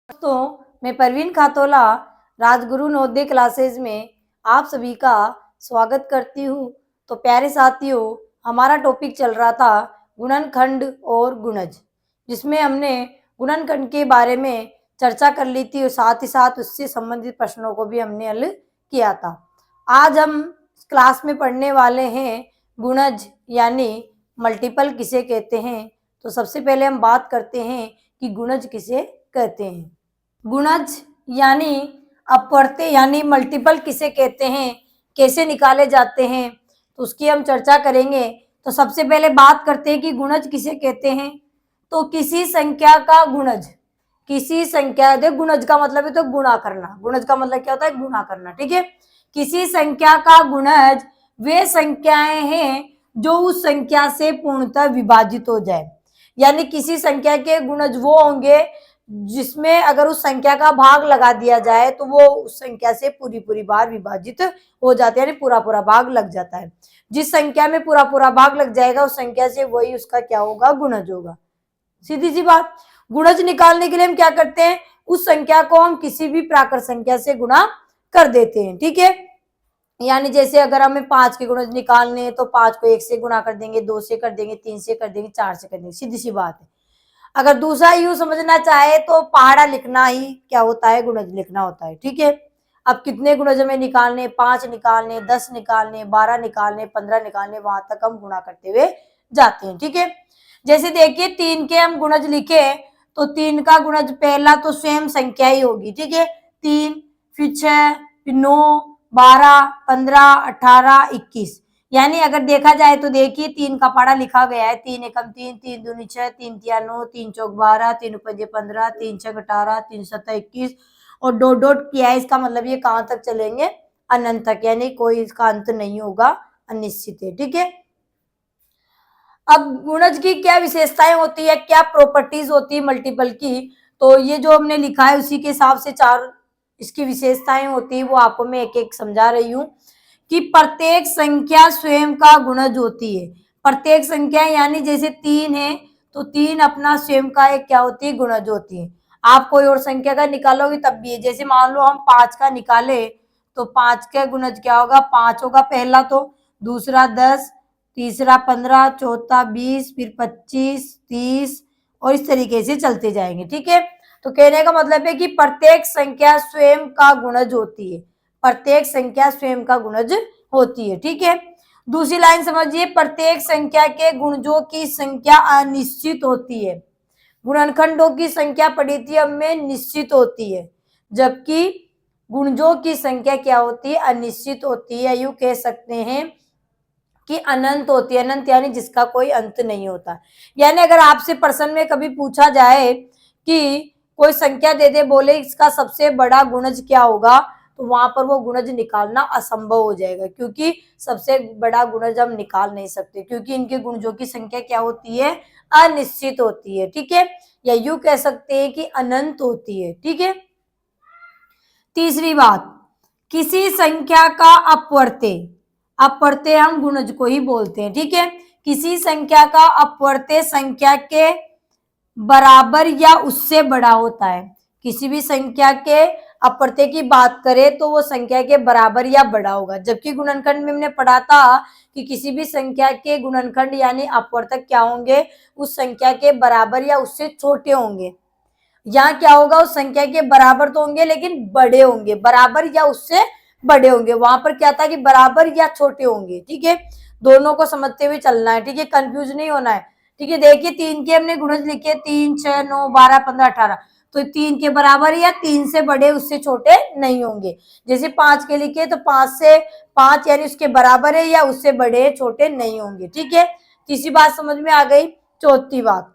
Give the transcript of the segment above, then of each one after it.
दोस्तों, मैं परवीन खातोला राजगुरु नवोदय क्लासेज में आप सभी का स्वागत करती हूँ। तो प्यारे साथियों, हमारा टॉपिक चल रहा था गुणनखंड और गुणज, जिसमें हमने गुणनखंड के बारे में चर्चा कर ली थी और साथ ही साथ उससे संबंधित प्रश्नों को भी हमने हल किया था। आज हम क्लास में पढ़ने वाले हैं गुणज यानी मल्टीपल किसे कहते हैं। तो सबसे पहले हम बात करते हैं कि गुणज किसे कहते हैं। गुणज यानी अपवर्त्य यानी मल्टीपल किसे कहते हैं, कैसे निकाले जाते हैं, तो उसकी हम चर्चा करेंगे। तो सबसे पहले बात करते हैं कि गुणज किसे कहते हैं। तो किसी संख्या का गुणज, किसी संख्या दे, गुणज का मतलब है तो गुणा करना, गुणज का मतलब क्या होता है, गुणा करना, ठीक है। किसी संख्या का गुणज वे संख्याएं हैं जो उस संख्या से पूर्णतः विभाजित हो जाए। यानी किसी संख्या के गुणज वो होंगे जिसमें अगर उस संख्या का भाग लगा दिया जाए तो वो उस संख्या से पूरी बार विभाजित हो जाती है, यानी पूरा भाग लग जाता है। जिस संख्या में पूरा भाग लग जाएगा उस संख्या से वही उसका क्या होगा, गुणज होगा। सीधी सी बात। गुणज निकालने के लिए हम क्या करते हैं, उस संख्या को हम किसी भी प्राकृत संख्या से गुणा कर देते हैं, ठीक है। यानी जैसे अगर हमें 5 के गुणज निकालने हैं तो 5 को 1 से गुणा कर देंगे, 2 से कर देंगे, 3 से कर देंगे, 4 से कर देंगे, सीधी सी बात है। अगर दूसरा यूं समझना चाहे तो पहाड़ा लिखना ही क्या होता है, गुणज लिखना होता है, ठीक है। अब कितने गुणज हमें निकालने, 5 निकालने, 10 निकालने, 12 निकालने, 15 निकालने, वहां तक हम गुणा करते हुए जाते हैं, ठीक है। जैसे देखिए 3 के हम गुणज लिखे तो 3 का गुणज पहला तो स्वयं संख्या ही होगी, ठीक है। 3 फिर 6 फिर 9 12 15 18 21। यानी अगर देखा जाए तो देखिए 3 का पहाड़ा लिखा गया है, 3 एकम 3, 3 दूनी 6, 3 तिया 9, 3 चौक 12, 3 पंजे 15, 3 छक 18, 3 सत्ता 21 और डॉट डॉट किया है। इसका मतलब ये कहाँ तक चलेंगे, अनंत तक, यानी कोई इसका अंत नहीं होगा, अनिश्चित है, ठीक है। अब गुणज की क्या विशेषताएं होती है, क्या प्रॉपर्टीज होती है मल्टीपल की, तो ये जो हमने लिखा है उसी के हिसाब से 4 इसकी विशेषताएं होती है, वो आपको मैं एक एक समझा रही हूँ। कि प्रत्येक संख्या स्वयं का गुणज होती है। प्रत्येक संख्या यानी जैसे 3 है तो 3 अपना स्वयं का एक क्या होती है, गुणज होती है। आप कोई और संख्या का निकालोगे तब भी है। जैसे मान लो हम 5 का निकाले तो 5 का गुणज क्या होगा, 5 होगा पहला, तो दूसरा 10, तीसरा 15, चौथा 20, फिर 25, 30 और इस तरीके से चलते जाएंगे, ठीक है। तो कहने का मतलब है कि प्रत्येक संख्या स्वयं का गुणज होती है, प्रत्येक संख्या स्वयं का गुणज होती है, ठीक है। दूसरी लाइन समझिए, प्रत्येक संख्या के गुणजों की संख्या अनिश्चित होती है। गुणनखंडों की संख्या पढ़ी थी हमने, निश्चित होती है, जबकि गुणजों की संख्या क्या होती है, अनिश्चित होती है। यूं कह सकते हैं कि अनंत होती है। अनंत यानी जिसका कोई अंत नहीं होता। यानी अगर आपसे प्रश्न में कभी पूछा जाए कि कोई संख्या दे दे, बोले इसका सबसे बड़ा गुणज क्या होगा, तो वहां पर वो गुणज निकालना असंभव हो जाएगा, क्योंकि सबसे बड़ा गुणज हम निकाल नहीं सकते, क्योंकि इनके गुणजों की संख्या क्या होती है, अनिश्चित होती है, ठीक है। या यूं कह सकते हैं कि अनंत होती है, ठीक है। तीसरी बात, किसी संख्या का अपवर्त्य, अपवर्त्य हम गुणज को ही बोलते हैं, ठीक है। किसी संख्या का अपवर्त्य संख्या के बराबर या उससे बड़ा होता है। किसी भी संख्या के अपवर्त्य की बात करें तो वो संख्या के बराबर या बड़ा होगा, जबकि गुणनखंड में हमने पढ़ा था कि किसी भी संख्या के गुणनखंड यानी अपवर्तक क्या होंगे, उस संख्या के बराबर या उससे छोटे होंगे। यहाँ क्या होगा, उस संख्या के बराबर तो होंगे लेकिन बड़े होंगे, बराबर या उससे बड़े होंगे। वहां पर क्या था कि बराबर या छोटे होंगे, ठीक है। दोनों को समझते हुए चलना है, ठीक है, कंफ्यूज नहीं होना है, ठीक है। देखिए 3 के हमने गुणज लिखे, 3 6 9 12 15 18, तो 3 के बराबर या 3 से बड़े उससे छोटे नहीं होंगे। जैसे 5 के लिखे तो 5 यानी उसके बराबर है या उससे बड़े छोटे नहीं होंगे, ठीक है। तीसरी बात समझ में आ गई। चौथी बात,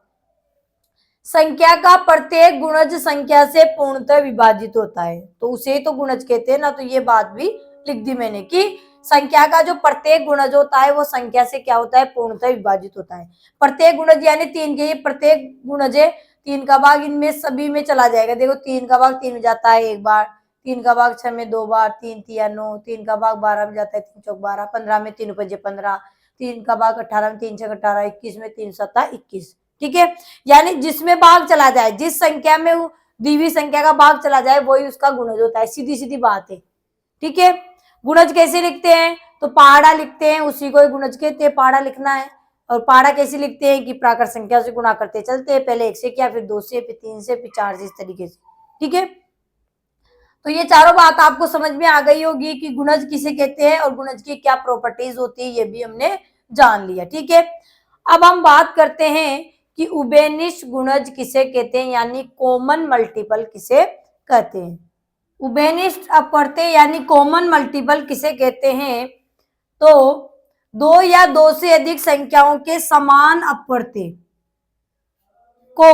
संख्या का प्रत्येक गुणज संख्या से पूर्णतः विभाजित होता है, तो उसे तो गुणज कहते हैं ना। तो ये बात भी लिख दी मैंने कि संख्या का जो प्रत्येक गुणज होता है वो संख्या से क्या होता है, पूर्णतः विभाजित होता है। प्रत्येक गुणज यानी 3 के, ये प्रत्येक गुणज है, 3 का भाग इनमें सभी में चला जाएगा। देखो 3 का भाग 3 में जाता है एक बार, 3 का भाग 6 में 2 बार, 3 तिया 9, 3 का भाग 12 में जाता है, 3 चौक 12, 15 में 3 पंजे 15, 3 का भाग 18 में 3 छक 18, 21 में 3 सत्ता 21, ठीक है। यानी जिसमें भाग चला जाए, जिस संख्या में दी हुई संख्या का भाग चला जाए वही उसका गुणज होता है, सीधी सीधी बात है। ठीक है, गुणज कैसे लिखते हैं, तो पहाड़ा लिखते हैं, उसी को गुणज कहते हैं, पहाड़ा लिखना है। और पहाड़ा कैसे लिखते हैं कि प्राकृत संख्या से गुणा करते चलते हैं, पहले 1 से किया, फिर 2 से, फिर 3 से, फिर 4 से, इस तरीके से। ठीक है, तो ये चारों बात आपको समझ में आ गई होगी कि गुणज किसे कहते हैं और गुणज की क्या प्रॉपर्टीज होती है, ये भी हमने जान लिया। ठीक है, अब हम बात करते हैं कि उभयनिष्ठ गुणज किसे कहते हैं, यानी कॉमन मल्टीपल किसे कहते हैं। उभयनिष्ठ अपवर्त्य यानी कॉमन मल्टीपल किसे कहते हैं, तो दो या दो से अधिक संख्याओं के समान अपवर्त्य को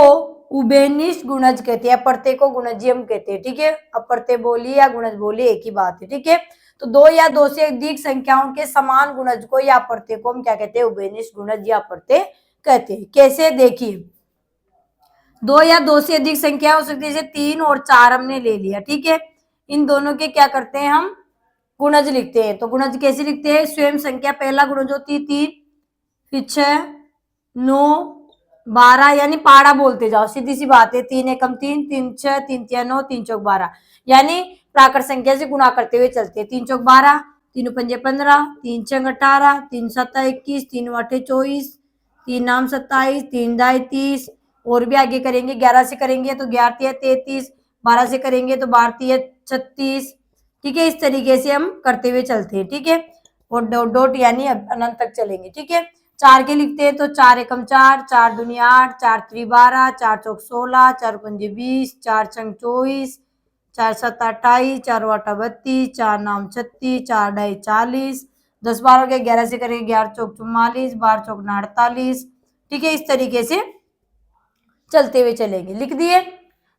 उभयनिष्ठ गुणज कहते हैं। अपवर्त्य को गुणजी हम कहते हैं। ठीक है, अपवर्त्य बोली या गुणज बोली एक ही बात है। ठीक है, तो दो या दो से अधिक संख्याओं के समान गुणज को या अपवर्त्य को हम क्या कहते हैं, उभयनिष्ठ गुणज या अपवर्त्य कहते हैं। कैसे, देखिए, दो या दो से अधिक संख्या हो सकती है, जैसे 3 और 4 हमने ले लिया। ठीक है, इन दोनों के क्या करते हैं, हम गुणज लिखते हैं। तो गुणज कैसे लिखते हैं, स्वयं संख्या पहला गुणज होती है 3, फिर 6, 9, 12, यानी पहाड़ा बोलते जाओ, सीधी सी बात है। 3 एकम 3, 3 6, 3 3 9, 3 चौक 12, यानी प्राकृत संख्या से गुणा करते हुए चलते हैं। 3 चौक 12, 3 पंजे 15, 3 छंग 18, 3 सत्ता 21, 3 आठे 24, 3 नाम 27, 3 दाई 30, और भी आगे करेंगे, 11 से करेंगे तो 11 तिया 33, 12 से करेंगे तो 12 तिया 36। ठीक है, इस तरीके से हम करते हुए चलते हैं। ठीक है, और डॉट डॉट यानी अनंत तक चलेंगे। ठीक है, 4 के लिखते हैं तो 4 एकम 4, 4 दुनिया 8, 4 त्री 12, 4 चौक 16, 4 पंजे 20, 4 छंग 24, 4 सत्ता 28, 4 आठा 32, 4 नाम 36, 4 ढाई 40, 10 12 के 11 से करेंगे, 11 चौक 44, 12 चौक 48। ठीक है, इस तरीके से चलते हुए चलेंगे। लिख दिए,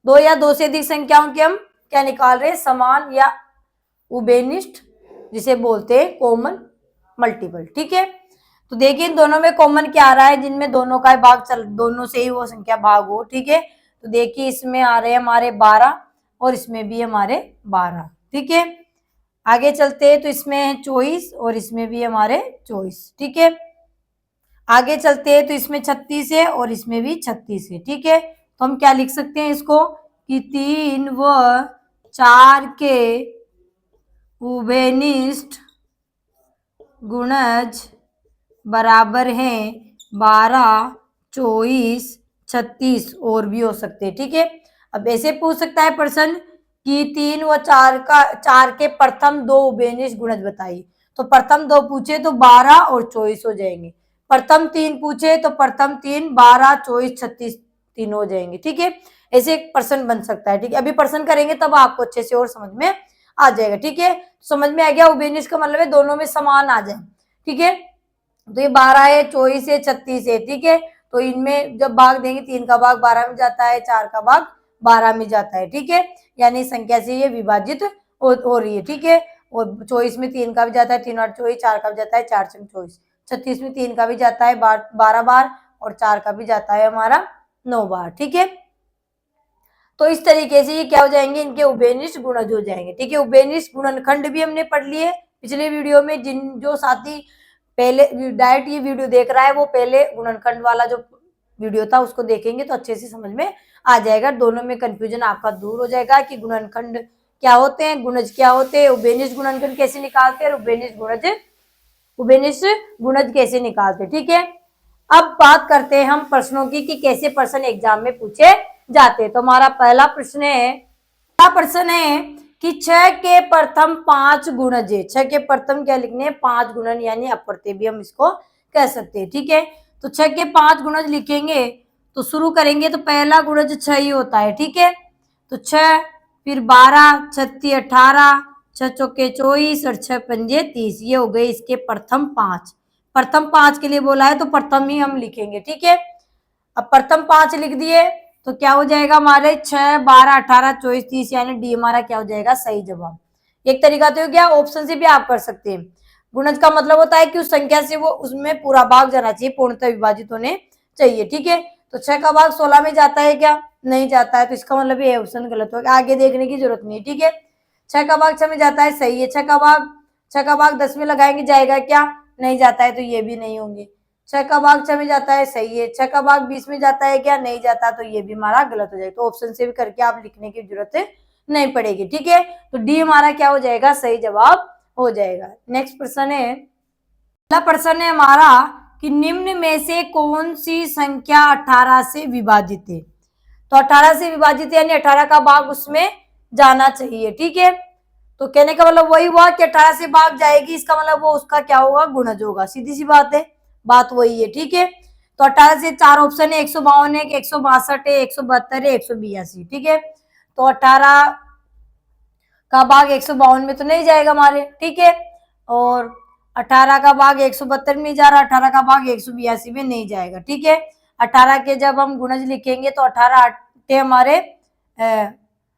दो या दो से अधिक संख्याओं के हम क्या निकाल रहे हैं, समान या उभयनिष्ठ, जिसे बोलते हैं कॉमन मल्टीपल। ठीक है, तो देखिए इन दोनों में कॉमन क्या आ रहा है, जिनमें दोनों का भाग चल, दोनों से ही वो संख्या भाग हो। ठीक है, तो देखिए इसमें आ रहे हैं हमारे 12 और इसमें भी हमारे 12। ठीक है, आगे चलते हैं तो इसमें है 24 और इसमें भी हमारे 24। ठीक है, आगे चलते हैं तो इसमें 36 है और इसमें भी 36 है। ठीक है, तो हम क्या लिख सकते हैं इसको कि 3 व 4 के उभयनिष्ठ गुणज बराबर हैं 12, 24, 36, और भी हो सकते हैं। ठीक है, अब ऐसे पूछ सकता है प्रश्न कि 3 व 4 के प्रथम दो उभयनिष्ठ गुणज बताइए, तो प्रथम दो पूछे तो 12 और 24 हो जाएंगे। प्रथम 3 पूछे तो प्रथम 3 12, 24, 36 तीन हो जाएंगे। ठीक है, ऐसे एक प्रश्न बन सकता है। ठीक है, अभी प्रश्न करेंगे तब आपको अच्छे से और समझ में आ जाएगा। ठीक है, समझ में आ गया, उभयनिष्ठ का मतलब है दोनों में समान आ जाए। ठीक है, तो ये 12 है, 24 है, 36 है। ठीक है, तो इनमें जब भाग देंगे 3 का भाग 12 में जाता है, 4 का भाग 12 में जाता है। ठीक है, यानी संख्या से ये विभाजित हो रही है। ठीक है, और 24 में 3 का भी जाता है, 3 8 24, 4 का भी जाता है, 4 6 24, 36 में 3 का भी जाता है 12 बार और 4 का भी जाता है हमारा 9 बार। ठीक है, तो इस तरीके से ये क्या हो जाएंगे, इनके उभयनिष्ठ गुणज हो जाएंगे। ठीक है, उभयनिष्ठ गुणनखंड भी हमने पढ़ लिए पिछले वीडियो में। जिन जो साथी पहले डायरेक्ट ये वीडियो देख रहा है वो पहले गुणनखंड वाला जो वीडियो था उसको देखेंगे तो अच्छे से समझ में आ जाएगा, दोनों में कंफ्यूजन आपका दूर हो जाएगा कि गुणनखंड क्या होते हैं, गुणज क्या होते हैं, उभयनिष्ठ गुणनखंड कैसे निकालते हैं और उभयनिष्ठ गुणज कैसे निकालते हैं। ठीक है, अब बात करते हैं हम प्रश्नों की कि कैसे प्रश्न एग्जाम में पूछे जाते हैं। तो हमारा पहला प्रश्न है कि 6 के प्रथम 5 गुणज है। 6 के प्रथम क्या लिखने हैं, 5 गुणन, यानी अपवर्त्य भी हम इसको कह सकते हैं। ठीक है, तो 6 के 5 गुणज लिखेंगे तो शुरू करेंगे तो पहला गुणज 6 ही होता है। ठीक है, तो 6, फिर 12, 36 18, 6 चौके 24 और 6 पंजे 30, ये हो गए इसके प्रथम 5। प्रथम 5 के लिए बोला है तो प्रथम ही हम लिखेंगे। ठीक है, अब प्रथम 5 लिख दिए तो क्या हो जाएगा हमारे 6 12 18 24 30, यानी डी हमारा क्या हो जाएगा, सही जवाब। एक तरीका तो क्या, ऑप्शन से भी आप कर सकते हैं। गुणज का मतलब होता है कि उस संख्या से वो उसमें पूरा भाग जाना चाहिए, पूर्णतः विभाजित होने चाहिए। ठीक है, तो 6 का भाग 16 में जाता है क्या, नहीं जाता है, तो इसका मतलब ये ऑप्शन गलत हो गया, आगे देखने की जरूरत नहीं। ठीक है, 6 का भाग 6 में जाता है, सही है। 6 का भाग 10 में लगाएंगे, जाएगा क्या, नहीं जाता है, तो ये भी नहीं होंगे। 6 का भाग 6 में जाता है, सही है। 6 का भाग 20 में जाता है क्या, नहीं जाता, तो ये भी हमारा गलत हो जाएगा। तो ऑप्शन से भी करके आप लिखने की जरूरत नहीं पड़ेगी, ठीक है। तो डी हमारा क्या हो जाएगा, सही जवाब हो जाएगा। नेक्स्ट प्रश्न है, पहला प्रश्न है हमारा कि निम्न में से कौन सी संख्या 18 से विभाजित है। तो 18 से विभाजित यानी 18 का भाग उसमें जाना चाहिए, ठीक है। तो कहने का मतलब वही हुआ कि 18 से भाग जाएगी, इसका मतलब वो उसका क्या होगा, गुणज होगा, सीधी सी बात है, बात वही है, ठीक है। तो 18 से 4 ऑप्शन है, 152 है, 162 है, 172 है, 182, ठीक है। तो 18 का भाग 152 में तो नहीं जाएगा हमारे, ठीक है। और 18 का भाग 172 में जा रहा, 18 का भाग 182 में नहीं जाएगा, ठीक है। 18 के जब हम गुणज लिखेंगे तो 18 आटे हमारे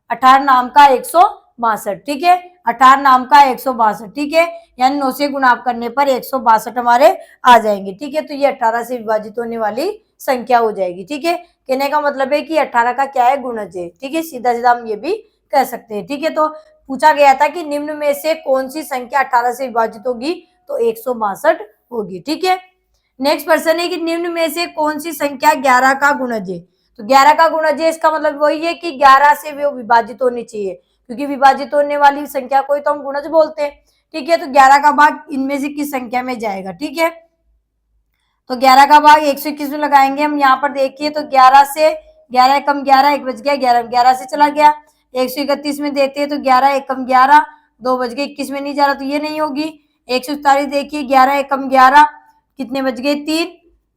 18 नाम का 162, ठीक है। 18 नाम का 162, ठीक है, यानी 9 से गुणा करने पर 162 हमारे आ जाएंगे, ठीक है। तो ये 18 से विभाजित होने वाली संख्या हो जाएगी, ठीक है। कहने का मतलब है कि 18 का क्या है, गुणज है, ठीक है। सीधा सीधा हम ये भी कह सकते हैं, ठीक है। तो पूछा गया था कि निम्न में से कौन सी संख्या 18 से विभाजित होगी, तो 162 होगी, ठीक है। नेक्स्ट प्रश्न है कि निम्न में से कौन सी संख्या 11 का गुणज है। तो 11 का गुणज है, इसका मतलब वही है कि 11 से वो विभाजित होनी चाहिए, क्योंकि विभाजित होने वाली संख्या को ही तो हम गुणज बोलते हैं, ठीक है। तो 11 का भाग इनमें से किस संख्या में जाएगा, ठीक है। तो 11 का भाग 121 में लगाएंगे हम। यहाँ पर देखिए तो 11 से 11 कम 11, 1 बच गया, 11 11 से चला गया। 131 में देते हैं तो 11 1 कम 11, 2 बच गए, 21 में नहीं जा रहा तो ये नहीं होगी। 147 देखिए 11 1 कम 11, कितने बच गए, 3,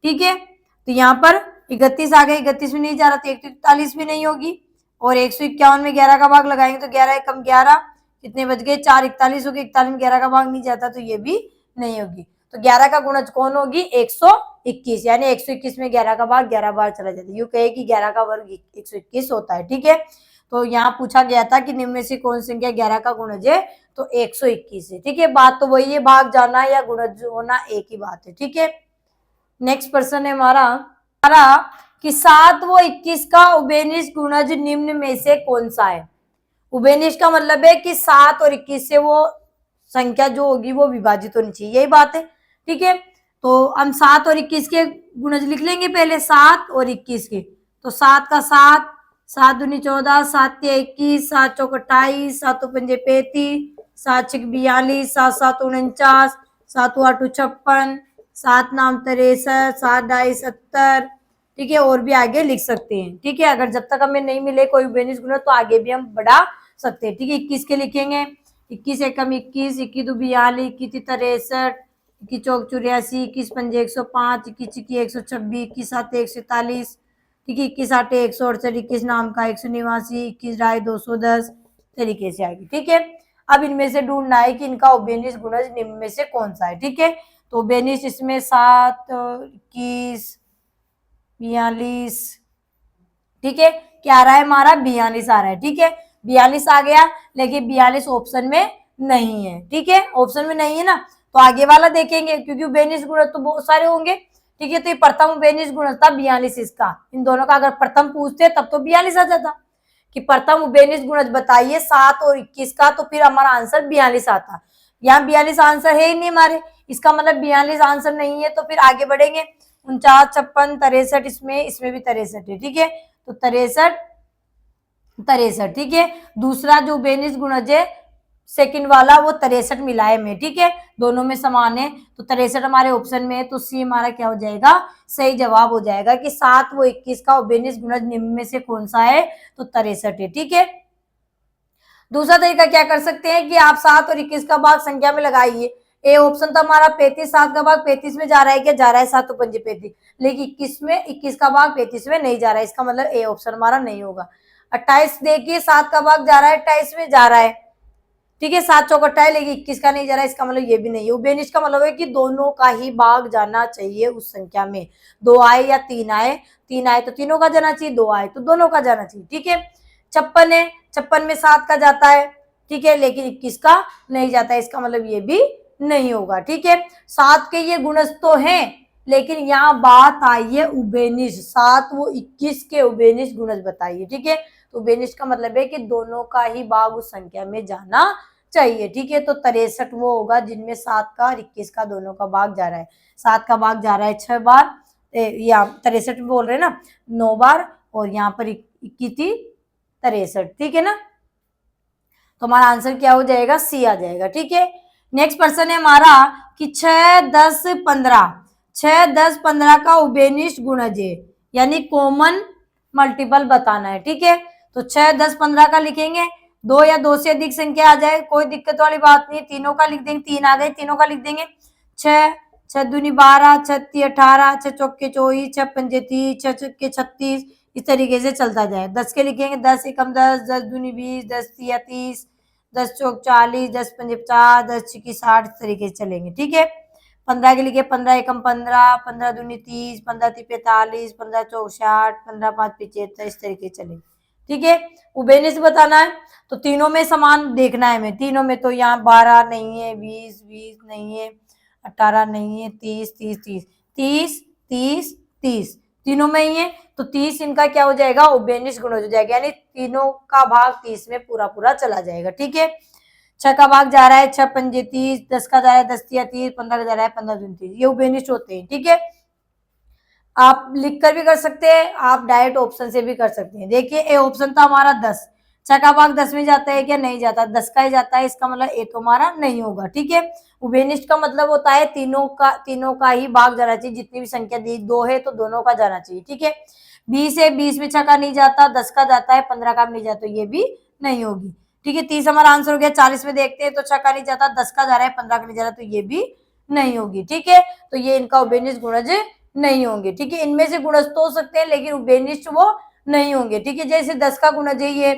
ठीक है। तो यहाँ पर 31 आ गए, 31 में नहीं जा रहा तो 141 भी नहीं होगी। और 151 में 11 का भाग लगाएंगे तो 11 1 कम 11, कितने बच गए, 4, 41 हो गए, 41 में 11 का भाग नहीं जाता तो ये भी नहीं होगी। तो 11 का गुणज कौन होगी, 121, यानी 121 में 11 का भाग 11 बार चला जाता है। यूं कहे कि 11 का वर्ग 121 होता है, ठीक है। तो यहाँ पूछा गया था कि निम्न में से कौन सी संख्या 11 का गुणज है, तो 121 है, ठीक है। बात तो वही है, भाग जाना या गुणज होना एक ही बात है, ठीक है। नेक्स्ट प्रश्न है हमारा कि 7 व 21 का उभयनिष्ठ गुणज निम्न में से कौन सा है। उभयनिष्ठ का मतलब है कि 7 और 21 से वो संख्या जो होगी वो विभाजित होनी चाहिए, यही बात है, ठीक है। तो हम 7 और 21 के गुणज लिख लेंगे पहले, 7 और 21 के। तो 7 का 7, 7 दूनी 14, 7 या 21, 7 चौक 28, 7 पंजे 35, 7 6 42, 7 7 49, 7 8 56, 7 नाम 63, 7 ढाई 70, ठीक है। और भी आगे लिख सकते हैं, ठीक है। अगर जब तक हमें नहीं मिले कोई उभयनिष्ठ गुणज तो आगे भी हम बढ़ा सकते हैं, ठीक है। 21 के लिखेंगे, 21 एकम 21, 21 दो 42, 21 63, 21 चौक 84, 21 पंजे 105, 21 21 126, 21 7 147, ठीक है। 21 8 168, 21 नाम का 189, 21 ढाई 210 तरीके से आएगी, ठीक है। अब इनमें से ढूंढना है कि इनका उभयनिष्ठ गुणज निम्न में से कौन सा है, ठीक है। तो उभयनिष्ठ इसमें 7 21 42, ठीक है। क्या आ रहा है हमारा, 42 आ रहा है, ठीक है। 42 आ गया, लेकिन 42 ऑप्शन में नहीं है, ठीक है। ऑप्शन में नहीं है ना, तो आगे वाला देखेंगे, क्योंकि उभयनिष्ठ गुणज तो बहुत सारे होंगे, ठीक है। तो ये प्रथम उभयनिष्ठ गुणज था 42 इसका। इन दोनों का अगर प्रथम पूछते तब तो 42 आ जाता कि प्रथम उभयनिष्ठ गुणज बताइए 7 और 21 का, तो फिर हमारा आंसर 42 आता। यहाँ 42 आंसर है ही नहीं हमारे, इसका मतलब 42 आंसर नहीं है। तो फिर आगे बढ़ेंगे, 49 56 63, इसमें भी 63 है, ठीक है। तो 63, ठीक है। दूसरा जो उभयनिष्ठ गुणज है सेकंड वाला वो 63 मिलाए में, ठीक है, दोनों में समान है। तो 63 हमारे ऑप्शन में है, तो सी हमारा क्या हो जाएगा, सही जवाब हो जाएगा कि 7 व 21 का उभयनिष्ठ गुणज निम्न में से कौन सा है, तो 63 है, ठीक है। दूसरा तरीका क्या कर सकते हैं कि आप 7 और 21 का भाग संख्या में लगाइए। ए ऑप्शन था हमारा 35, 7 का भाग 35 में जा रहा है, क्या जा रहा है, 7 पंजे 35, लेकिन 21 में 21 का भाग 35 में नहीं जा रहा है, इसका मतलब ए ऑप्शन हमारा नहीं होगा। 28 देखिए 7 का भाग जा रहा है, 28 में जा रहा है, ठीक है। 7 चौक 28, लेकिन 21 का नहीं जा रहा है, इसका मतलब ये भी नहीं है। उभयनिष्ठ का मतलब है कि दोनों का ही भाग जाना चाहिए उस संख्या में, 2 आए या 3 आए, 3 आए तो तीनों का जाना चाहिए, 2 आए तो दोनों का जाना चाहिए, ठीक है। 56 है, 56 में 7 का जाता है, ठीक है, लेकिन 21 का नहीं जाता है, इसका मतलब ये भी नहीं होगा, ठीक है। 7 के ये गुणज तो हैं, लेकिन यहाँ बात आई है उभयनिष्ठ, 7 व 21 के उभयनिष्ठ गुणज बताइए, ठीक है। तो उभयनिष्ठ का मतलब है कि दोनों का ही भाग उस संख्या में जाना चाहिए। ठीक है, तो 63 वो होगा जिनमें 7 का और 21 का दोनों का भाग जा रहा है। 7 का भाग जा रहा है 6 बार, या 63 बोल रहे हैं ना 9 बार, और यहाँ पर 21 थी 63। ठीक है ना, तो हमारा आंसर क्या हो जाएगा, सी आ जाएगा। ठीक है, नेक्स्ट पर्सन है हमारा कि 6, 10, 15, 6, 10, 15 का उभयनिष्ठ गुणज है, यानी कॉमन मल्टीपल बताना है। ठीक है, तो 6, 10, 15 का लिखेंगे, 2 या 2 से अधिक संख्या आ जाए कोई दिक्कत वाली बात नहीं है, तीनों का लिख देंगे, 3 आ गए तीनों का लिख देंगे। 6, 6 दूनी 12, 6 तीय 18, 6 चौके 24, 6 पंजे 30, 6 छक्के 36, इस तरीके से चलता जाए। 10 के लिखेंगे, 10 एकम 10, 10 दूनी 20, 10 तिया 30, 10 चौक 40, 10 पंजे 50, 10 छिक्की 60, इस तरीके से चलेंगे। ठीक है, 15 के लिए 15 एकम 15, 15 दूनी 30, 15 ती 45, 15 चौक 60, 15 5 75, इस तरीके से चलेंगे। ठीक है, उभयनिष्ठ बताना है तो तीनों में समान देखना है हमें। तीनों में तो यहाँ 12 नहीं है, 20 20 नहीं है, 18 नहीं है, 30 30 30 30 30 30, तीनों में ही है, तो 30 इनका क्या हो जाएगा, उभयनिष्ठ गुणज हो जाएगा, यानी तीनों का भाग 30 में पूरा पूरा चला जाएगा। ठीक है, 6 का भाग जा रहा है 6 पंजे 30, 10 का जा रहा है 10 तिया 30, 15 का जा रहा है 15 दूनी 30, ये उभयनिष्ठ होते हैं। ठीक है, आप लिखकर भी कर सकते हैं, आप डायरेक्ट ऑप्शन से भी कर सकते हैं। देखिए ए ऑप्शन था हमारा 10, 6 का भाग 10 में जाता है क्या, नहीं जाता, 10 का ही जाता है, इसका मतलब ए तो हमारा नहीं होगा। ठीक है, उभयनिष्ठ का मतलब होता है तीनों का ही भाग जाना चाहिए, जितनी भी संख्या दी 2 है तो दोनों का जाना चाहिए। ठीक है, 20 है, 20 में 6 का नहीं जाता, 10 का जाता है, 15 का नहीं जाता, ये भी नहीं होगी। ठीक है, 30 हमारा आंसर हो गया। 40 में देखते हैं तो 6 का नहीं जाता, 10 का जा रहा है, 15 का नहीं जा रहा, तो ये भी नहीं होगी। ठीक है, तो ये इनका उभयनिष्ठ गुणज नहीं होंगे। ठीक है, इनमें से गुणज तो हो सकते हैं लेकिन उभयनिष्ठ वो नहीं होंगे। ठीक है, जैसे 10 का गुणज है ये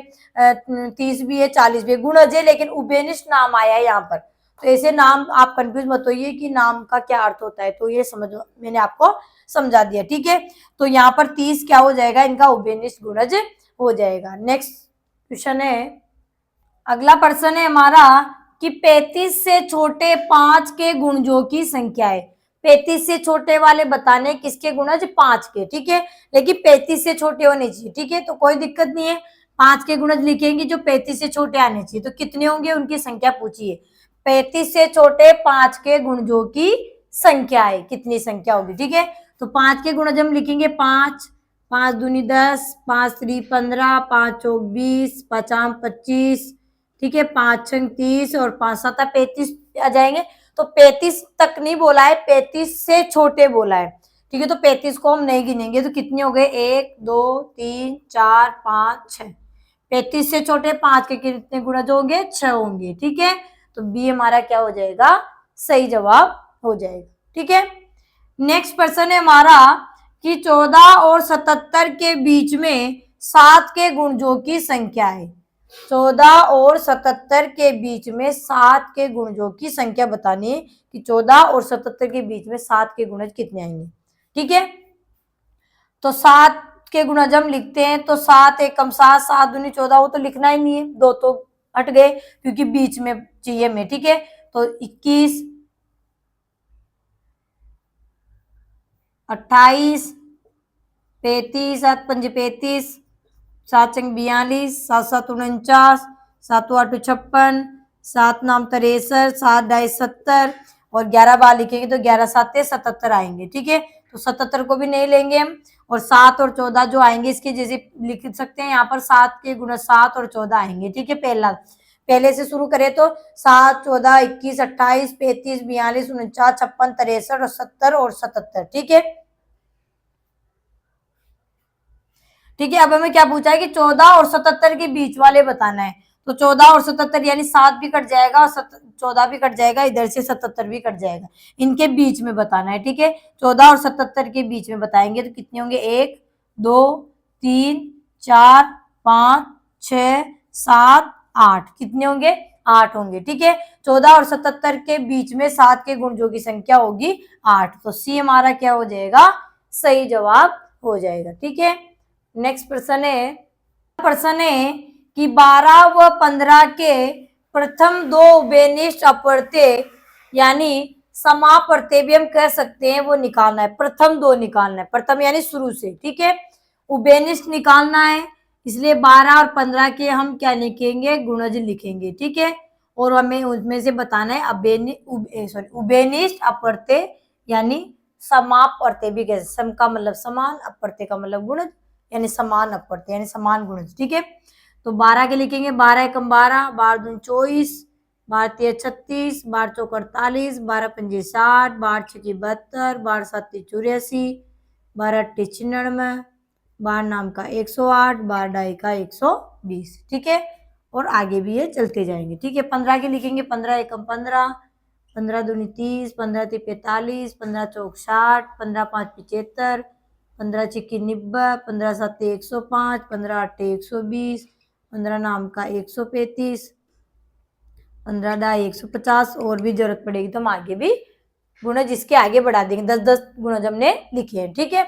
30 भी है, 40 भी है, गुणज है लेकिन उभयनिष्ठ नाम आया है यहाँ पर, तो ऐसे नाम आप कंफ्यूज मत होइए कि नाम का क्या अर्थ होता है, तो ये समझ मैंने आपको समझा दिया। ठीक है, तो यहाँ पर 30 क्या हो जाएगा, इनका उभयनिष्ठ गुणज हो जाएगा। नेक्स्ट क्वेश्चन है, अगला प्रश्न है हमारा कि 35 से छोटे 5 के गुणजों की संख्या है। 35 से छोटे वाले बताने किसके गुणज, 5 के। ठीक है, लेकिन 35 से छोटे होने चाहिए। ठीक है, तो कोई दिक्कत नहीं है, 5 के गुणज लिखेंगे जो 35 से छोटे आने चाहिए। तो कितने होंगे, उनकी संख्या पूछिए। 35 से छोटे 5 के गुणजों की संख्या है, कितनी संख्या होगी। ठीक है, तो 5 के गुणज हम लिखेंगे 5, 5 दूनी 10, 5 3 15, 5 चौक 20, 5 आम 25, ठीक है, 5 छंग 30 और 5 7 35 आ जाएंगे। तो 35 तक नहीं बोला है, 35 से छोटे बोला है। ठीक है, तो 35 को हम नहीं गिनेंगे, तो कितने हो गए, 1 2 3 4 5 6, 35 से छोटे 5 के कितने गुणज होंगे, 6 होंगे। ठीक है, तो बी हमारा क्या हो जाएगा, सही जवाब हो जाएगा। ठीक है, नेक्स्ट प्रश्न है हमारा कि 14 और 77 के बीच में 7 के गुणजों की संख्या है। 14 और 77 के बीच में 7 के गुणजों की संख्या बतानी है कि 14 और 77 के बीच में 7 के गुणज कितने आएंगे। ठीक है, तो 7 के गुणज हम लिखते हैं, तो 7 एकम 7, 7 दूनी 14, वो तो लिखना ही नहीं है, 2 तो हट गए क्योंकि बीच में चाहिए हमें। ठीक है, तो 21 28 35 7 5 35, 7 चंग 42, 7 7 49, 7 8 56, 7 नाम 63, 7 डाई 70 और 11 बार लिखेंगे तो 11 7 77 आएंगे। ठीक है, तो 77 को भी नहीं लेंगे हम, और 7 और 14 जो आएंगे इसके जैसे लिख सकते हैं, यहाँ पर 7 के गुणज 7 और 14 आएंगे। ठीक है, पहले से शुरू करें तो 7 14 21 28 35 42 49 56 63 और 70 और 77। ठीक है, ठीक है, अब हमें क्या पूछा है कि 14 और 77 के बीच वाले बताना है, तो 14 और 77 यानी 7 भी कट जाएगा और 14 भी कट जाएगा, इधर से 77 भी कट जाएगा, इनके बीच में बताना है। ठीक है, 14 और 77 के बीच में बताएंगे तो कितने होंगे, 1 2 3 4 5 6 7 8, कितने होंगे, 8 होंगे। ठीक है, 14 और 77 के बीच में 7 के गुणजों की संख्या होगी 8, तो सी हमारा क्या हो जाएगा, सही जवाब हो जाएगा। ठीक है, नेक्स्ट प्रश्न है कि 12 व 15 के प्रथम 2 उभयनिष्ठ अपवर्त्य यानी समापवर्त्य भी हम कह सकते हैं, वो निकालना है। प्रथम 2 निकालना है, प्रथम यानी शुरू से। ठीक है, उभयनिष्ठ निकालना है, इसलिए 12 और 15 के हम क्या लिखेंगे, गुणज लिखेंगे। ठीक है, और हमें उसमें से बताना है उभयनिष्ठ अपवर्त्य यानी समापवर्त्य भी कह, सम का मतलब समान, अपवर्त्य का मतलब गुणज यानी समान अपवर्त्य यानी समान गुणज। ठीक है, तो 12 के लिखेंगे, 12 एकम 12, 12 दूनी 24, 12 तिया 36, 12 चौक 48, 12 पंजे 60, 12 छकी 72, 12 सात 84, 12 अट्ठे 96, 12 नाम का 108, 12 ढाई का 120। ठीक है, और आगे भी ये चलते जाएंगे। ठीक है, 15 के लिखेंगे, 15 एकम 15, 15 दूनी 30, 15 ती 45, 15 चौक 60, 15 पाँच 75, 15 छिक्की 90, 15 सात 105, 15 अट्ठे 120, 15 नाम का 135, 15 ढाई 150, और भी जरूरत पड़ेगी तो हम आगे भी गुणज इसके आगे बढ़ा देंगे। 10-10 गुणज हमने लिखे हैं। ठीक है,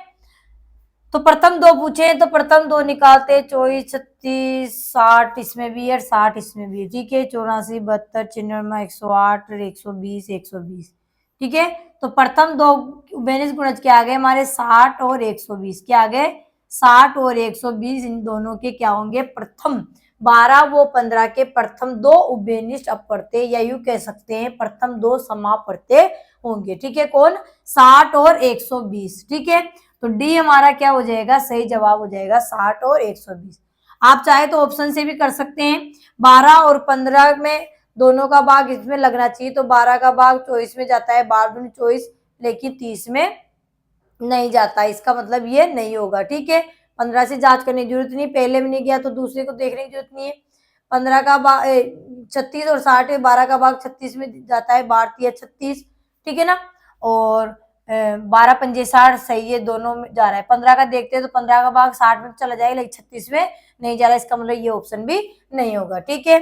तो प्रथम दो पूछे तो प्रथम दो निकालते, 24, 36, 60 इसमें भी है और 60 इसमें भी है। ठीक है, 84, 72, 96, 108 और 120, 120। ठीक है, तो प्रथम दो उभयनिष्ठ गुणज क्या आ गए हमारे 60 और 120, क्या आ गए 60 और 120, इन दोनों के क्या होंगे प्रथम 12 व 15 के प्रथम दो उभयनिष्ठ अपवर्त्य या यूं कह सकते हैं प्रथम दो समापवर्त्य होंगे। ठीक है, कौन 60 और 120। ठीक है, तो डी हमारा क्या हो जाएगा, सही जवाब हो जाएगा 60 और 120। आप चाहे तो ऑप्शन से भी कर सकते हैं, 12 और 15 में दोनों का भाग इसमें लगना चाहिए, तो 12 का भाग 24 में जाता है, 12 दूनी 24, लेकिन 30 में नहीं जाता, इसका मतलब ये नहीं होगा। ठीक है, 15 से जांच करने की जरूरत नहीं, पहले में नहीं गया तो दूसरे को देखने की जरूरत नहीं है। 15 का भाग 36 और 60 है, 12 का भाग 36 में जाता है, 12 या 36। ठीक है ना, और 12 पंजे 60 सही है, दोनों में जा रहा है। 15 का देखते हैं तो 15 का भाग 60 में चला जाएगा, लेकिन 36 में नहीं जा रहा, इसका मतलब ये ऑप्शन भी नहीं होगा। ठीक है,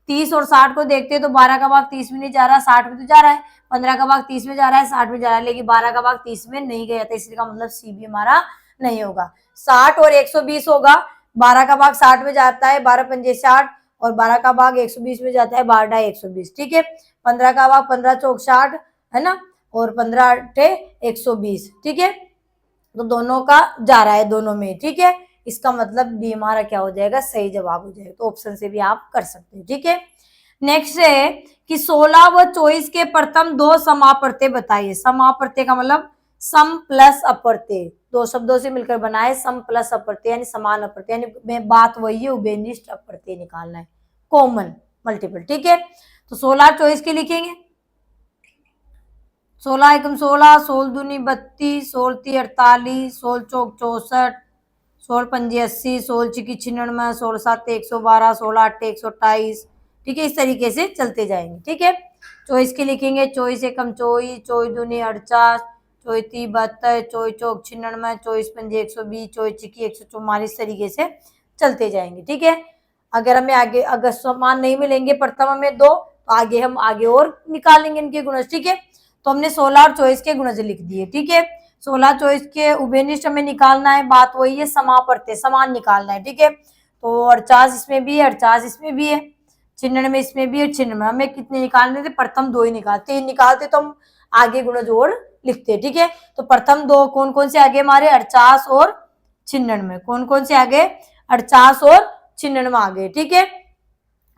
30 और 60 को देखते हैं तो 12 का भाग 30 में नहीं जा रहा, 60 में तो जा रहा है, 15 का भाग 30 में जा रहा है, 60 में जा रहा है, लेकिन 12 का भाग 30 में नहीं गया था, इसलिए का मतलब सी भी हमारा नहीं होगा। 60 और 120 होगा, 12 का भाग 60 में जाता है, 12 पंजे 60, और 12 का भाग 120 में जाता है, 12 ढाई 120। ठीक है, 15 का भाग 15 चौक 60 है ना, और 15 अट्ठे 120। ठीक है, तो दोनों का जा रहा है, दोनों में। ठीक है, इसका मतलब डी हमारा क्या हो जाएगा, सही जवाब हो जाएगा, तो ऑप्शन से भी आप कर सकते हैं। ठीक है, नेक्स्ट है कि 16 व 24 के प्रथम दो समापवर्त्य बताइए। समापवर्त्य का मतलब सम प्लस अपवर्त्य, दो शब्दों से मिलकर बनाए, सम प्लस अपवर्त्य यानी समान अपवर्त्य, यानी बात वही है, उभयनिष्ठ अपवर्त्य निकालना है, कॉमन मल्टीपल। ठीक है, तो 16 24 के लिखेंगे, 16 एकम 16, 16 दूनी 32, 16 ती 48, 16 चौक 64, 16 पंजे 80, 16 छिकी 96, 16 सात 112, 16 अट्ठे 128। ठीक है, इस तरीके से चलते जाएंगे। ठीक है, 24 के लिखेंगे, 24 एकम 24, 24 दूनी 48, 24 ती 72, 24 चौक 96, 24 पंजे 120, 24 छिकी 144, तरीके से चलते जाएंगे। ठीक है, अगर हमें आगे अगर समान नहीं मिलेंगे प्रथम हमें दो, तो आगे हम आगे और निकालेंगे इनके गुणज। ठीक है, तो हमने 16 और 24 के गुणज लिख दिए। ठीक है, 16 24 के उभयनिष्ठ हमें निकालना है, बात वही है, समापवर्त्य समान निकालना है। ठीक है, तो 48 इसमें भी है, 48 इसमें भी है, 96 इसमें भी है, 96 हमें कितने निकालने थे, प्रथम दो ही निकालते, तीन निकालते तो हम आगे गुणज और लिखते। ठीक है, तो प्रथम दो कौन कौन से आगे हमारे 48 और 96, कौन कौन से आगे 48 और 96 आगे। ठीक है,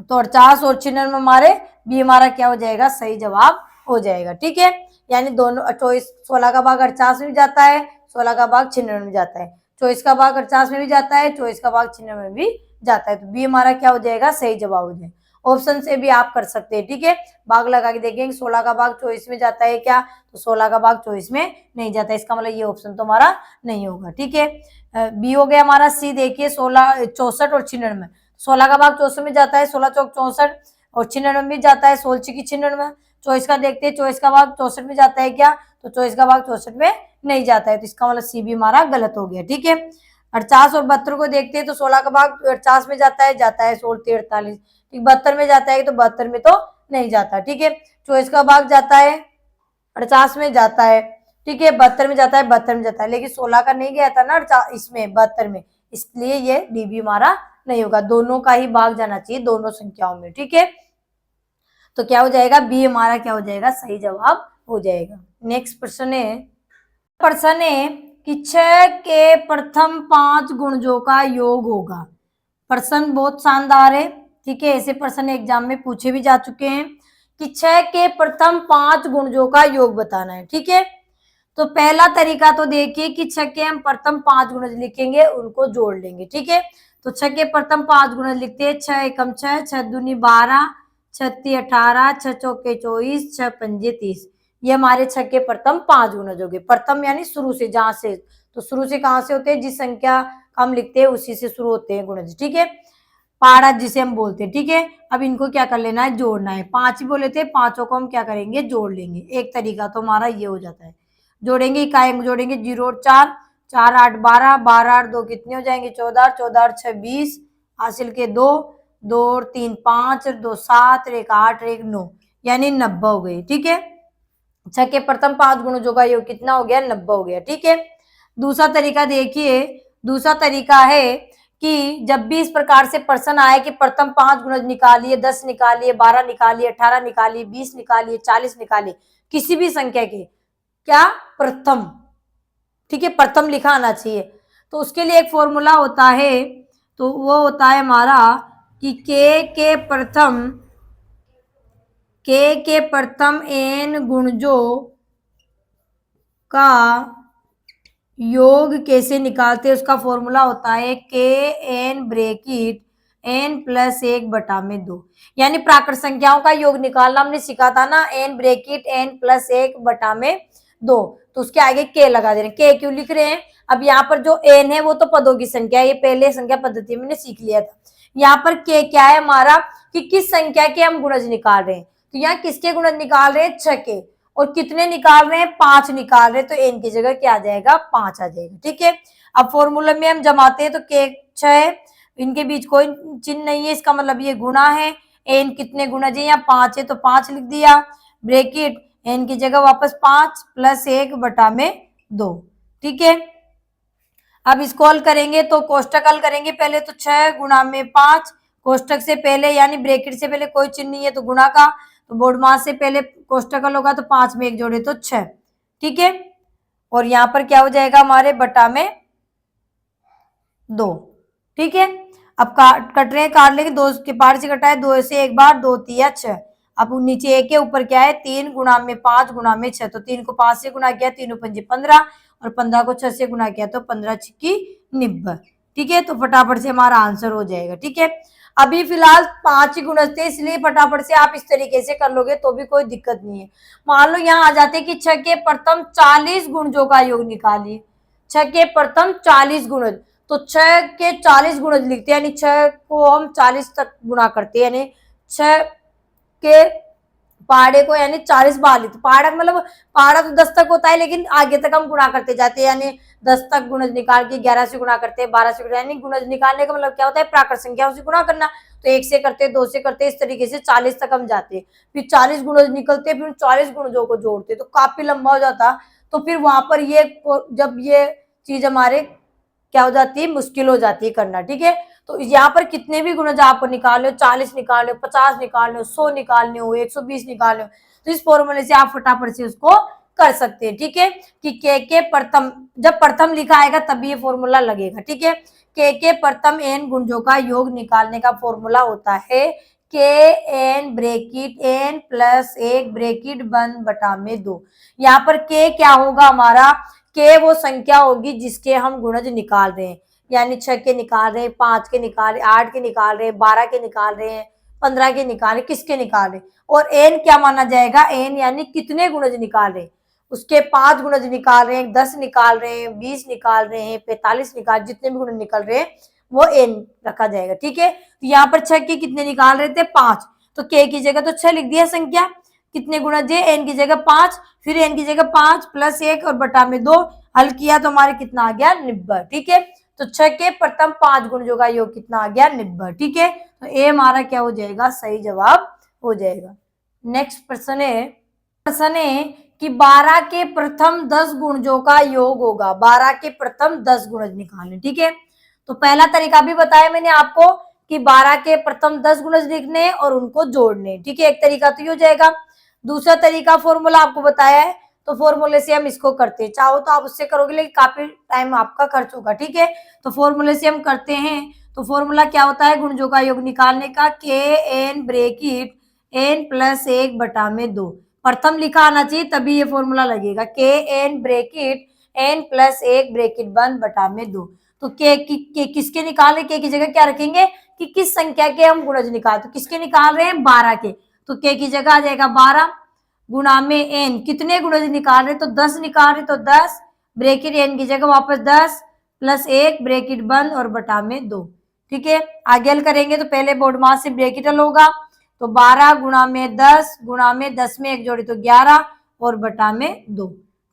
तो 48 और 96 हमारे भी हमारा क्या हो जाएगा, सही जवाब हो जाएगा। ठीक है, यानी दोनों 24 16 का भाग 48 में भी जाता है, 16 का भाग 96 में जाता है, 24 का भाग 48 में भी जाता है, 24 का भाग 96 में भी जाता है, तो बी हमारा क्या हो जाएगा, सही जवाब हो जाएगा। ऑप्शन से भी आप कर सकते हैं। ठीक है, भाग लगा के देखेंगे 16 का भाग 24 में जाता है क्या, तो 16 का भाग 24 में नहीं जाता, इसका मतलब ये ऑप्शन तो हमारा नहीं होगा। ठीक है, बी हो गया हमारा। सी देखिए 16 64 और 96, 16 का भाग 64 में जाता है, 16 चौक 64, और 96 में जाता है, 16 छिकी 96। 24 का देखते हैं, 24 का भाग 64 में जाता है क्या, तो 24 का भाग 64 में नहीं जाता है, तो इसका मतलब सी भी हमारा गलत हो गया। ठीक है, 48 और 72 को देखते हैं, तो 16 का भाग 48 में जाता है 16 ती 48, ठीक 72 में जाता है, तो 72 में तो नहीं जाता। ठीक है, 24 का भाग जाता है 50 में जाता है, ठीक है 72 में जाता है, 72 में जाता है, लेकिन 16 का नहीं गया था ना इसमें 72 में, इसलिए ये डी भी हमारा नहीं होगा, दोनों का ही भाग जाना चाहिए दोनों संख्याओं में। ठीक है, तो क्या हो जाएगा, बी हमारा क्या हो जाएगा, सही जवाब हो जाएगा। नेक्स्ट प्रश्न है कि 6 के प्रथम 5 गुणजों का योग होगा। प्रश्न बहुत शानदार है। ठीक है, ऐसे प्रश्न एग्जाम में पूछे भी जा चुके हैं कि 6 के प्रथम 5 गुणजों का योग बताना है। ठीक है, तो पहला तरीका तो देखिए कि 6 के हम प्रथम 5 गुणज लिखेंगे, उनको जोड़ लेंगे। ठीक है, तो 6 के प्रथम 5 गुणज लिखते हैं। 6 एकम 6, 6 दूनी 12, 6 ती 18, 6 चौके 24, 6 पंजे 30। ये हमारे 6 के प्रथम 5 गुणज हो गए। प्रथम यानी शुरू से, जहां से, तो शुरू से कहां से होते हैं, जिस संख्या हम लिखते हैं उसी से शुरू होते हैं गुणज। ठीक है, पाड़ा जिसे हम बोलते हैं। ठीक है, अब इनको क्या कर लेना है, जोड़ना है। 5 ही बोले थे, पांचों को हम क्या करेंगे, जोड़ लेंगे। एक तरीका तो हमारा ये हो जाता है। जोड़ेंगे, इकाई जोड़ेंगे, 0 और 4, 4 8 12, 12 8 2 कितने हो जाएंगे, 14, 14 और 6 20, हासिल के 2, 2 और 3 5, 2 7, 1 8, 1 9, यानी 90 हो गए। ठीक है, 6 के प्रथम 5 गुणजों का योग कितना हो गया, 90 हो गया। ठीक है, दूसरा तरीका देखिए, दूसरा तरीका है कि जब भी इस प्रकार से प्रश्न आए कि प्रथम 5 गुणज निकालिए, 10 निकालिए, 12 निकालिए, 18 निकालिए, 20 निकालिए, 40 निकालिए, किसी भी संख्या के क्या प्रथम, ठीक है, प्रथम लिखा आना चाहिए। तो उसके लिए एक फॉर्मूला होता है, तो वो होता है हमारा कि के के प्रथम n गुणजों का योग कैसे निकालते हैं, उसका फॉर्मूला होता है के एन ब्रेकिट n प्लस 1/2, यानी प्राकृत संख्याओं का योग निकालना हमने सीखा था ना, n ब्रेकिट n प्लस 1/2। तो उसके आगे के लगा दे रहे हैं। के क्यों लिख रहे हैं, अब यहाँ पर जो n है वो तो पदों की संख्या है, ये पहले संख्या पद्धति में सीख लिया था। यहाँ पर के क्या है हमारा, कि किस संख्या के हम गुणज निकाल रहे हैं। तो यहाँ किसके गुणज निकाल रहे हैं, 6 के, और कितने निकाल रहे हैं, 5 निकाल रहे हैं, तो n की जगह क्या आ जाएगा, 5 आ जाएगा। ठीक है, अब फॉर्मूला में हम जमाते हैं तो के 6, इनके बीच कोई चिन्ह नहीं है, इसका मतलब ये गुणा है। n कितने गुणज है, यहाँ 5 है तो 5 लिख दिया, ब्रैकेट n की जगह वापस 5 प्लस 1/2। ठीक है, अब इसको हल करेंगे तो कोष्टक हल करेंगे पहले, तो 6 गुणा में 5, कोष्टक से पहले यानी ब्रैकेट से पहले कोई चिन्ह नहीं है तो गुणा का, तो बोर्डमास से पहले कोष्टक हल होगा, तो 5 में 1 जोड़े तो 6। ठीक है, और यहाँ पर क्या हो जाएगा हमारे, बटा में 2। ठीक है, अब कट रहे हैं, काट लेंगे, 2 के पार से कटा है, 2 से एक बार, 2 3 6। अब नीचे 1 के ऊपर क्या है, 3 गुणा में 5 गुणा में 6, तो 3 को 5 से गुणा किया, 3 पंजे 15, और 15 को 6 से गुणा किया तो 15 छिक्की 90। ठीक है, तो फटाफट से हमारा आंसर हो जाएगा। ठीक है, अभी फिलहाल 5 ही गुणज थे, इसलिए फटाफट से आप इस तरीके से कर लोगे तो भी कोई दिक्कत नहीं है। मान लो यहाँ आ जाते कि 6 के प्रथम 40 गुणजों का योग निकालिए, 6 के प्रथम 40 गुणज, तो 6 के 40 गुणज लिखते हैं, यानी 6 को हम 40 तक गुणा करते हैं, यानी 6 के पहाड़े को यानी 40 बार लिखते। पहाड़ा मतलब पहाड़ा तो 10 तक होता है, लेकिन आगे तक हम गुणा करते जाते हैं, यानी 10 तक गुणज निकाल के 11 से गुणा करते हैं, 12 से गुणा, यानी गुणज निकालने का मतलब क्या होता है, प्राकृत संख्याओं से गुणा करना। तो 1 से करते, 2 से करते, इस तरीके से 40 तक हम जाते हैं, फिर 40 गुणज निकलते, फिर 40 गुणजों को जोड़ते, तो काफी लंबा हो जाता। तो फिर वहां पर ये, जब ये चीज हमारे क्या हो जाती है, मुश्किल हो जाती है करना। ठीक है, तो यहाँ पर कितने भी गुणज आपको निकालने हो, 40 निकालने हो, 50 निकालने हो, 100 निकालने हो, 120 निकालने हो, तो इस फॉर्मूले से आप फटाफट से उसको कर सकते हैं। ठीक है, कि के प्रथम, जब प्रथम लिखा आएगा तभी ये फॉर्मूला लगेगा। ठीक है, के प्रथम n गुणजों का योग निकालने का फॉर्मूला होता है के n break it n plus 1 break it बंद बटा में 2। यहाँ पर के क्या होगा हमारा, के वो संख्या होगी जिसके हम गुणज निकाल रहे हैं, यानी 6 के निकाल रहे हैं, 5 के निकाल रहे हैं, 8 के निकाल रहे हैं, 12 के निकाल रहे हैं, 15 के निकाल रहे हैं, किसके निकाल रहे हैं। और n क्या माना जाएगा, n यानी कितने गुणज निकाल रहे हैं, उसके 5 गुणज निकाल रहे हैं, 10 निकाल रहे हैं, 20 निकाल रहे हैं, 45 निकाल, जितने भी गुणज निकल रहे हैं वो n रखा जाएगा। ठीक है, तो यहाँ पर 6 के कितने निकाल रहे थे, 5, तो k की जगह तो 6 लिख दिया संख्या, कितने गुणज है, n की जगह 5, फिर n की जगह 5 प्लस 1 और बटा में 2, हल किया तो हमारे कितना आ गया, 90। ठीक है, तो 6 के प्रथम 5 गुणजों का योग कितना आ गया, 90। ठीक है, तो ए हमारा क्या हो जाएगा, सही जवाब हो जाएगा। नेक्स्ट प्रश्न है कि 12 के प्रथम 10 गुणजों का योग होगा, 12 के प्रथम 10 गुणज निकालने। ठीक है, तो पहला तरीका भी बताया मैंने आपको कि 12 के प्रथम 10 गुणज लिखने और उनको जोड़ने। ठीक है, एक तरीका तो ये हो जाएगा। दूसरा तरीका फॉर्मूला आपको बताया है, तो फॉर्मूले से हम इसको करते हैं, चाहो तो आप उससे करोगे लेकिन काफी टाइम आपका खर्च होगा। ठीक है, तो फॉर्मूले से हम करते हैं, तो फॉर्मूला क्या होता है गुणजों का योग निकालने का, के एन ब्रेकेट एन प्लस 1/2। प्रथम लिखा आना चाहिए तभी ये फॉर्मूला लगेगा, के n bracket n plus 1 bracket बंद बटा में 2। तो के किसके निकाले, के की जगह क्या रखेंगे कि किस संख्या के हम गुणज निकाल, तो किसके निकाल रहे हैं 12 के, तो के की जगह आ जाएगा 12 गुणा में एन, कितने गुणज निकाल रहे तो 10 निकाल रहे तो 10 ब्रेकेट एन की जगह वापस 10 प्लस 1 ब्रेकेट बंद और बटा में 2। ठीक है, आगे हल करेंगे तो पहले बोर्ड मास से ब्रेकेट हल होगा, तो 12 गुणा में 10 गुणा में 10 में एक जोड़े तो 11 और बटा में 2।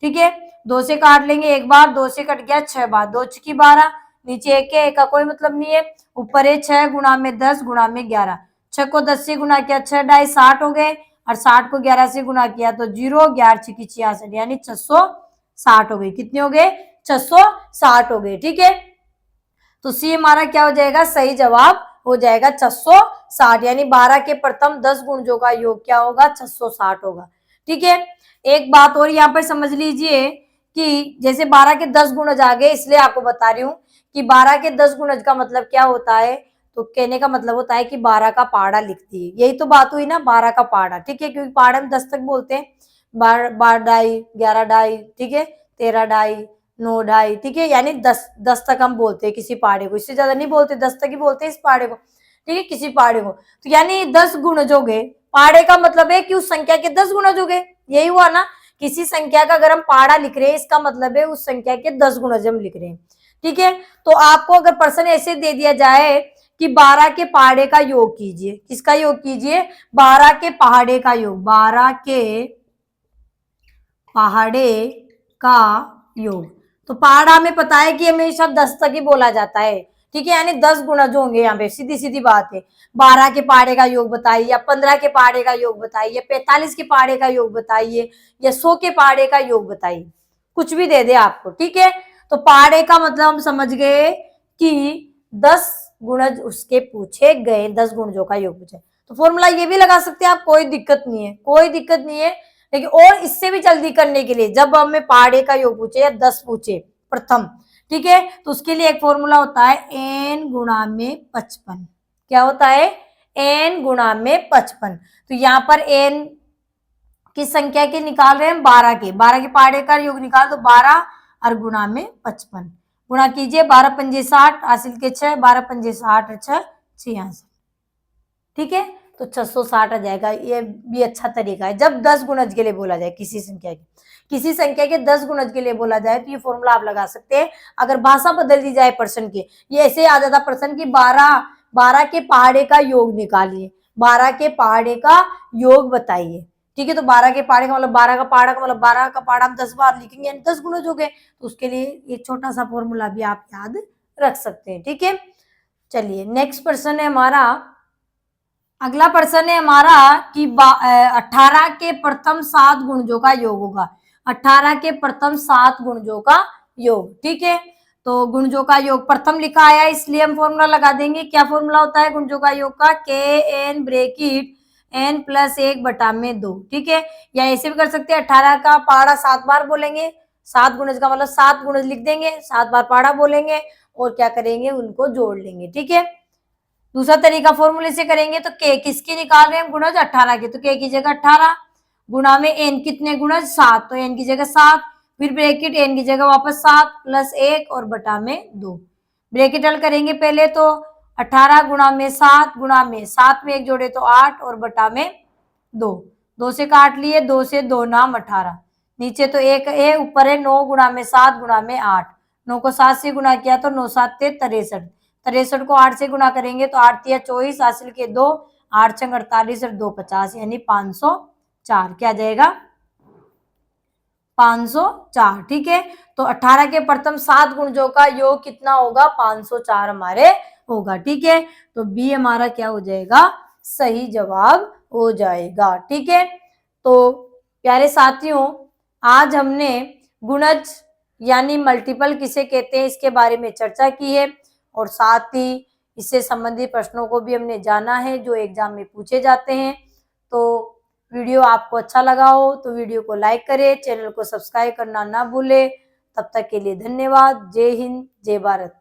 ठीक है, 2 से काट लेंगे एक बार, 2 से कट गया 6 बार, 2 छकी 12, नीचे एक है, एक का कोई मतलब नहीं है, ऊपर है 6 गुणा में 10 गुणा में 11, 6 को 10 से गुणा किया 6 ढाई 60 हो गए, और 60 को 11 से गुणा किया तो 0, 11 छकी 66 यानी 660 हो गई। कितने हो गए 660 हो गए। ठीक है, तो सी हमारा क्या हो जाएगा, सही जवाब हो जाएगा 660, यानी 12 के प्रथम 10 गुणजों का योग क्या होगा 660 होगा। ठीक है, एक बात और यहाँ पर समझ लीजिए कि जैसे 12 के 10 गुणज आ गए, इसलिए आपको बता रही हूँ कि 12 के 10 गुणज का मतलब क्या होता है, तो कहने का मतलब होता है कि 12 का पहाड़ा लिखती है, यही तो बात हुई ना 12 का पहाड़ा। ठीक है, क्योंकि पहाड़े में 10 तक बोलते हैं, 12 ढाई 11 ढाई, ठीक है 13 ढाई 9 ढाई, ठीक है, यानी 10 तक हम बोलते हैं किसी पहाड़े को, इससे ज्यादा नहीं बोलते, 10 तक ही बोलते हैं इस पहाड़े को। ठीक है, किसी पहाड़े को, तो यानी 10 गुणज हो गए, पहाड़े का मतलब है कि उस संख्या के 10 गुणज हो गए, यही हुआ ना, किसी संख्या का अगर हम पहाड़ा लिख रहे हैं इसका मतलब है उस संख्या के 10 गुणज हम लिख रहे हैं। ठीक है, तो आपको अगर प्रश्न ऐसे दे दिया जाए कि 12 के पहाड़े का योग कीजिए, किसका योग कीजिए 12 के पहाड़े का योग, 12 के पहाड़े का योग, तो पहाड़ा में पता है कि हमेशा 10 तक ही बोला जाता है। ठीक है, यानी 10 गुणज होंगे यहाँ पे, सीधी सीधी बात है। 12 के पहाड़े का योग बताइए, या 15 के पहाड़े का योग बताइए, 45 के पहाड़े का योग बताइए, या 100 के पहाड़े का योग बताइए, कुछ भी दे दे आपको। ठीक है, तो पहाड़े का मतलब हम समझ गए कि 10 गुणज उसके पूछे गए, 10 गुणजों का योग पूछे। तो फॉर्मूला ये भी लगा सकते हैं आप, कोई दिक्कत नहीं है, कोई दिक्कत नहीं है। लेकिन और इससे भी जल्दी करने के लिए जब हमें पहाड़े का योग पूछे या 10 पूछे प्रथम, ठीक है, तो उसके लिए एक फॉर्मूला होता है n गुणा में 55। क्या होता है n गुणा में 55। तो यहाँ पर n की संख्या के निकाल रहे हैं 12 के, 12 के पहाड़े का योग निकाल तो 12 और गुणा में 55, गुणा कीजिए 12 पंजे 60 हासिल के 6, 12 पंजे 60 और 6 86। ठीक है, तो 660 आ जाएगा। ये भी अच्छा तरीका है जब 10 गुणज के लिए बोला जाए, किसी संख्या के 10 गुणज के लिए बोला जाए तो ये फॉर्मूला आप लगा सकते हैं। अगर भाषा बदल दी जाए प्रश्न की, ये ऐसे आ जाता प्रश्न की 12 के पहाड़े का योग निकालिए, 12 के पहाड़े का योग बताइए। ठीक है, तो 12 के पहाड़े का मतलब 12 का पहाड़ा का मतलब 12 का पहाड़ा हम 10 बार लिखेंगे, 10 गुणज हो गए, तो उसके लिए एक छोटा सा फॉर्मूला भी आप याद रख सकते हैं। ठीक है, चलिए नेक्स्ट प्रश्न है हमारा, अगला प्रश्न है हमारा कि 18 के प्रथम 7 गुणजों का योग होगा, 18 के प्रथम 7 गुणजों का योग। ठीक है, तो गुणजों का योग प्रथम लिखा आया इसलिए हम फॉर्मूला लगा देंगे। क्या फॉर्मूला होता है गुणजों का योग का, के एन ब्रेकेट एन प्लस 1 बटा में 2। ठीक है, या ऐसे भी कर सकते हैं 18 का पहाड़ा 7 बार बोलेंगे, 7 गुणज का मतलब 7 गुणज लिख देंगे, 7 बार पहाड़ा बोलेंगे और क्या करेंगे उनको जोड़ लेंगे। ठीक है, दूसरा तरीका फॉर्मूले से करेंगे तो के किसके निकाल रहे हैं गुणज 18 के, तो के की जगह 18 गुणा में एन कितने गुणज 7, तो एन की जगह 7, फिर ब्रैकेट एन की जगह वापस 7 प्लस 1 और बटा में 2। ब्रैकेट हल करेंगे पहले तो 18 गुणा में 7 गुणा में 7 में एक जोड़े तो 8 और बटा में 2, 2 से काट लिए, 2 से 2 नाम 18, नीचे तो एक है ऊपर है 9 गुणा में 7 गुणा में 8, 9 को 7 से गुणा किया तो 9 7 63, 63 को 8 से गुणा करेंगे तो 8 तिया 24 हासिल के 2, 8 छंग 48 और 2 50 यानी 504। क्या जाएगा 504। ठीक है, तो 18 के प्रथम 7 गुणजों का योग कितना होगा 504 हमारे होगा। ठीक है, तो बी हमारा क्या हो जाएगा सही जवाब हो जाएगा। ठीक है, तो प्यारे साथियों आज हमने गुणज यानी मल्टीपल किसे कहते हैं इसके बारे में चर्चा की है, और साथ ही इससे संबंधित प्रश्नों को भी हमने जाना है जो एग्जाम में पूछे जाते हैं। तो वीडियो आपको अच्छा लगा हो तो वीडियो को लाइक करें, चैनल को सब्सक्राइब करना ना भूलें। तब तक के लिए धन्यवाद। जय हिंद, जय भारत।